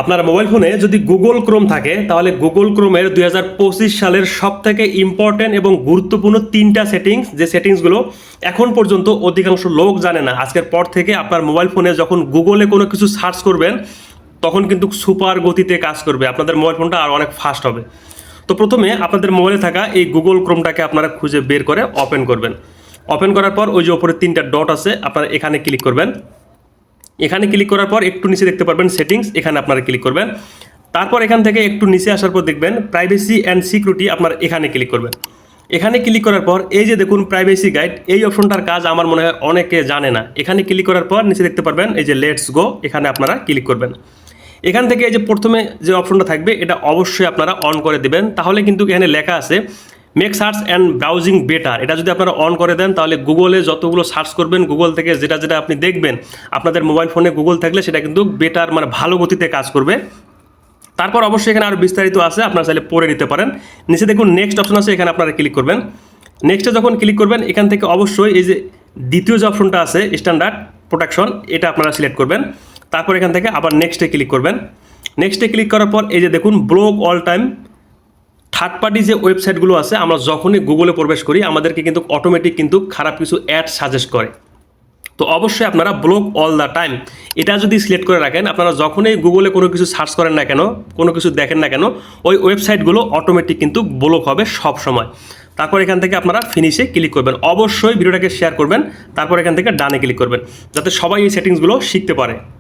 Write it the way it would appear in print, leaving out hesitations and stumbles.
আপনার মোবাইল ফোনে যদি গুগল ক্রোম থাকে তাহলে গুগল ক্রোমের 2025 সালের সবথেকে ইম্পর্টেন্ট এবং গুরুত্বপূর্ণ তিনটা সেটিংস, যে সেটিংসগুলো এখন পর্যন্ত অধিকাংশ লোক জানে না। আজকের পর থেকে আপনার মোবাইল ফোনে যখন গুগলে কোনো কিছু সার্চ করবেন তখন কিন্তু সুপার গতিতে কাজ করবে, আপনাদের মোবাইল ফোনটা আর অনেক ফাস্ট হবে। তো প্রথমে আপনাদের মোবাইলে থাকা এই গুগল ক্রোমটাকে আপনারা খুঁজে বের করে ওপেন করবেন। ওপেন করার পর ওই যে ওপরে তিনটা ডট আছে আপনারা এখানে ক্লিক করবেন। এখানে ক্লিক করার পর একটু নিচে দেখতে পারবেন সেটিংস, এখানে আপনারা ক্লিক করবেন। তারপর এখান থেকে একটু নিচে আসার পর দেখবেন প্রাইভেসি অ্যান্ড সিকিউরিটি, আপনারা এখানে ক্লিক করবেন। এখানে ক্লিক করার পর এই যে দেখুন প্রাইভেসি গাইড, এই অপশনটার কাজ আমার মনে হয় অনেকে জানে না। এখানে ক্লিক করার পর নিচে দেখতে পারবেন এই যে লেটস গো, এখানে আপনারা ক্লিক করবেন। এখান থেকে এই যে প্রথমে যে অপশনটা থাকবে এটা অবশ্যই আপনারা অন করে দিবেন, তাহলে কিন্তু এখানে লেখা আছে make search and browsing better. এটা যদি আপনারা অন করে দেন তাহলে গুগলে যতগুলো সার্চ করবেন, গুগল থেকে যেটা যেটা আপনি দেখবেন, আপনাদের মোবাইল ফোনে গুগল থাকলে সেটা কিন্তু বেটার মানে ভালো গতিতে কাজ করবে। তারপর অবশ্যই এখানে আরও বিস্তারিত আছে, আপনারা চাইলে পড়ে নিতে পারেন। নিচে দেখুন নেক্সট অপশন আছে, এখানে আপনারা ক্লিক করবেন। নেক্সটে যখন ক্লিক করবেন এখান থেকে অবশ্যই এই যে দ্বিতীয় যে অপশনটা আছে স্ট্যান্ডার্ড প্রোটেকশন, এটা আপনারা সিলেক্ট করবেন। তারপর এখান থেকে আবার নেক্সটে ক্লিক করবেন। নেক্সটে ক্লিক করার পর এই যে দেখুন block all time, third party যে ওয়েবসাইটগুলো আছে আমরা যখনই গুগলে প্রবেশ করি আমাদেরকে কিন্তু অটোমেটিক কিন্তু খারাপ কিছু অ্যাড সাজেস্ট করে। তো অবশ্যই আপনারা ব্লক অল দ্য টাইম এটা যদি সিলেক্ট করে রাখেন, আপনারা যখনই গুগলে কোনো কিছু সার্চ করেন না কেন, কোনো কিছু দেখেন না কেন, ওই ওয়েবসাইটগুলো অটোমেটিক কিন্তু ব্লক হবে সব সময়। তারপর এখান থেকে আপনারা ফিনিশে ক্লিক করবেন। অবশ্যই ভিডিওটাকে শেয়ার করবেন, তারপর এখান থেকে ডানে ক্লিক করবেন যাতে সবাই এই সেটিংসগুলো শিখতে পারে।